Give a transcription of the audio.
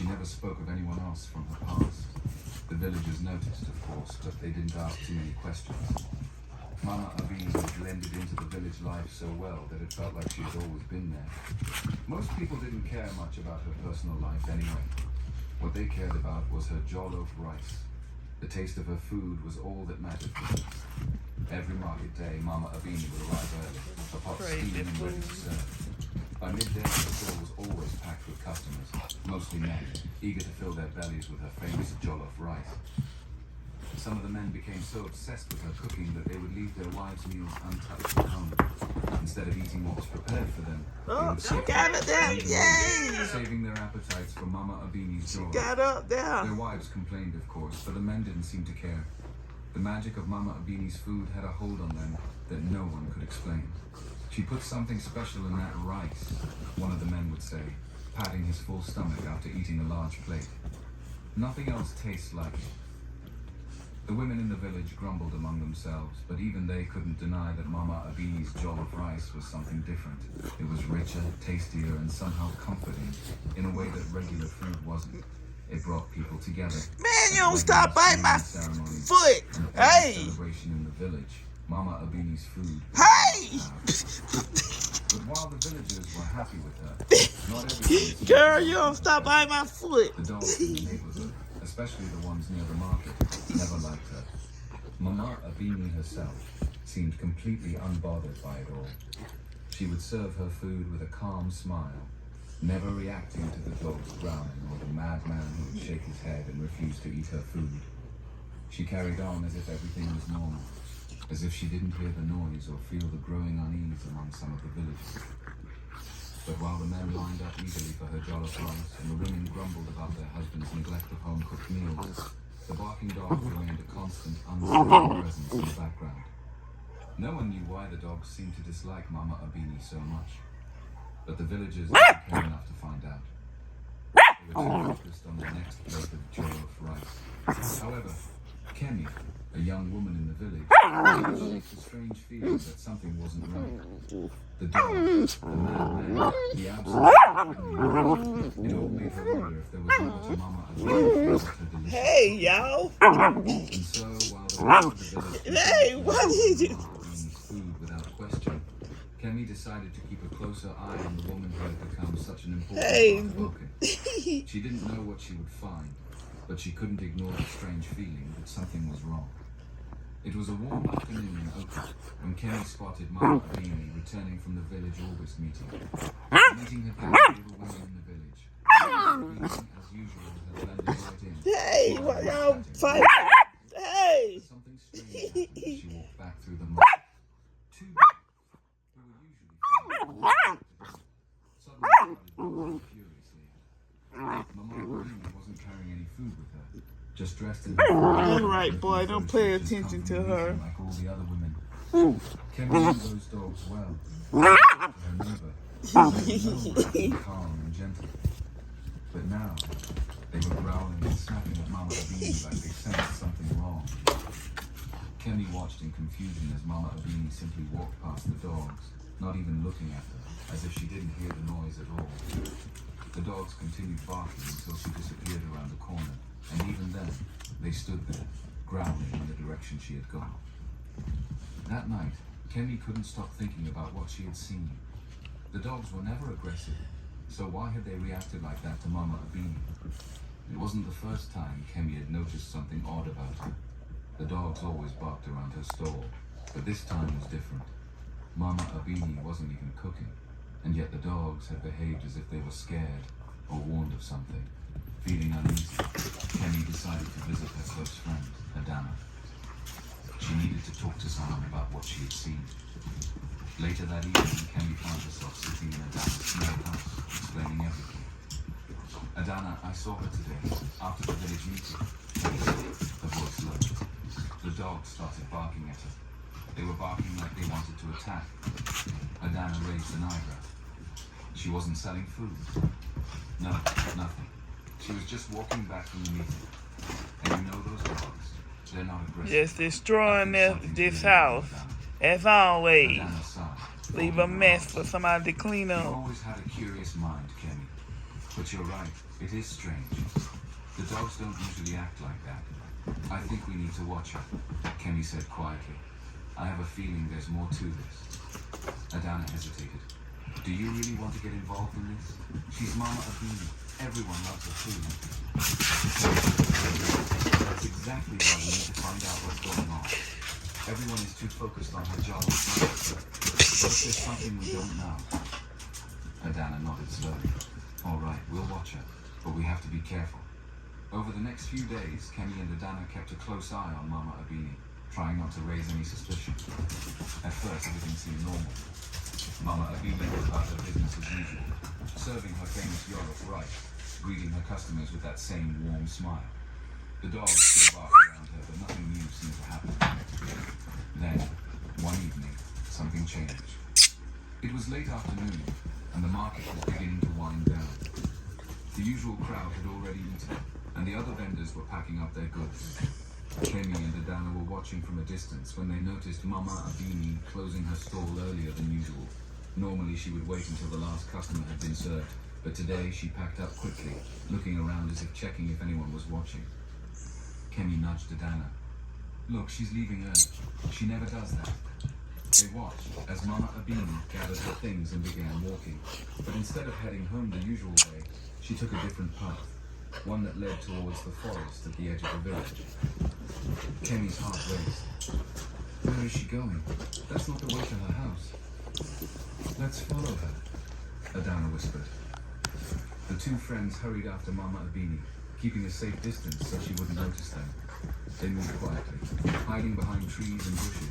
she never spoke of anyone else from her past. The villagers noticed, of course, but they didn't ask too many questions. Mama Abini had blended into the village life so well that it felt like she had always been there. Most people didn't care much about her personal life anyway. What they cared about was her jollof rice. The taste of her food was all that mattered to them. Every market day, Mama Abini would arrive early, a pot steaming and ready to serve. By midday, the store was always packed with customers, mostly men, eager to fill their bellies with her famous jollof rice. Some of the men became so obsessed with her cooking that they would leave their wives' meals untouched at home. Instead of eating what was prepared for them, they would sit saving their appetites for Mama Abini's joy. Their wives complained, of course, but the men didn't seem to care. The magic of Mama Abini's food had a hold on them that no one could explain. She put something special in that rice, one of the men would say, patting his full stomach after eating a large plate. Nothing else tastes like it. The women in the village grumbled among themselves, but even they couldn't deny that Mama Abini's jollof rice was something different. It was richer, tastier, and somehow comforting, in a way that regular food wasn't. It brought people together. Man, you don't stop biting my foot! Hey! Celebration in the village, Mama Abini's food. Hey! But while the villagers were happy with her, not everyone... Girl, you don't stop biting my foot! The dogs in the neighborhood, especially the ones near the market, never liked her. Mama Abini herself seemed completely unbothered by it all. She would serve her food with a calm smile, never reacting to the dog's growling or the madman who would shake his head and refuse to eat her food. She carried on as if everything was normal, as if she didn't hear the noise or feel the growing unease among some of the villagers. But while the men lined up eagerly for her jollof rice and the women grumbled about their husbands' neglect of home-cooked meals, the barking dogs remained a constant, unspoken presence in the background. No one knew why the dogs seemed to dislike Mama Abini so much, but the villagers didn't care enough to find out. They were too focused on the next plate of jollof rice. However, Kemi, a young woman in the village, developed a strange feeling that something wasn't right. The dogs, the madman, the absence of Kemi, it all made her wonder if there was more to Mama Abini than her delicious. Hey, y'all! And so, while the rest of the village Hey, what did you... Mama Abini's food without question, Kemi decided to keep a closer eye on the woman who had become such an important part of Vulcan. She didn't know what she would find, but she couldn't ignore the strange feeling that something was wrong. It was a warm afternoon in Oakland when Kemi spotted Mama Abini returning from the village August meeting. The meeting had gathered all the women in the village. Abini, as usual, had blended right in. Hey, what y'all fighting? Hey! Something strange happened as she walked back through the mud. Two dogs, who were usually friendly, suddenly started barking furiously. Mama Abini wasn't carrying any food with her. Just dressed in All right, boy, don't pay attention to her. like all the other women. Kemi knew those dogs well. Her neighbor, calm and gentle. But now, they were growling and snapping at Mama Abini like they sensed something wrong. Kemi watched in confusion as Mama Abini simply walked past the dogs, not even looking at them, as if she didn't hear the noise at all. The dogs continued barking until she disappeared around the corner. And even then, they stood there, growling in the direction she had gone. That night, Kemi couldn't stop thinking about what she had seen. The dogs were never aggressive, so why had they reacted like that to Mama Abini? It wasn't the first time Kemi had noticed something odd about her. The dogs always barked around her stall, but this time was different. Mama Abini wasn't even cooking, and yet the dogs had behaved as if they were scared or warned of something. Feeling uneasy, Kemi decided to visit her close friend, Adana. She needed to talk to someone about what she had seen. Later that evening, Kemi found herself sitting in Adana's small house, explaining everything. Adana, I saw her today, after the village meeting. Her voice low. The dogs started barking at her. They were barking like they wanted to attack. Adana raised an eyebrow. She wasn't selling food. No, nothing. She was just walking back from the meeting. And you know those dogs, they're not aggressive. Just destroying this house, as always. Adana sighed. Leave a mess for somebody to clean You've up. always had a curious mind, Kemi. But you're right, it is strange. The dogs don't usually act like that. I think we need to watch her, Kemi said quietly. I have a feeling there's more to this. Adana hesitated. Do you really want to get involved in this? She's Mama Abini. Everyone loves her too. That's exactly why we need to find out what's going on. Everyone is too focused on her job. What if there's something we don't know? Adana nodded slowly. All right, we'll watch her, but we have to be careful. Over the next few days, Kemi and Adana kept a close eye on Mama Abini, trying not to raise any suspicion. At first, everything seemed normal. Mama Abini went about her business as usual, serving her famous Yoruba rice, greeting her customers with that same warm smile. The dogs still barked around her, but nothing new seemed to happen. Then, one evening, something changed. It was late afternoon, and the market was beginning to wind down. The usual crowd had already eaten, and the other vendors were packing up their goods. Kemi and Adana were watching from a distance when they noticed Mama Abini closing her stall earlier than usual. Normally she would wait until the last customer had been served, but today she packed up quickly, looking around as if checking if anyone was watching. Kemi nudged Adana. Look, she's leaving early. She never does that. They watched as Mama Abini gathered her things and began walking, but instead of heading home the usual way, she took a different path, one that led towards the forest at the edge of the village. Kemi's heart raced. Where is she going? That's not the way to her house. Let's follow her, Adana whispered. The two friends hurried after Mama Abini, keeping a safe distance so she wouldn't notice them. They moved quietly, hiding behind trees and bushes.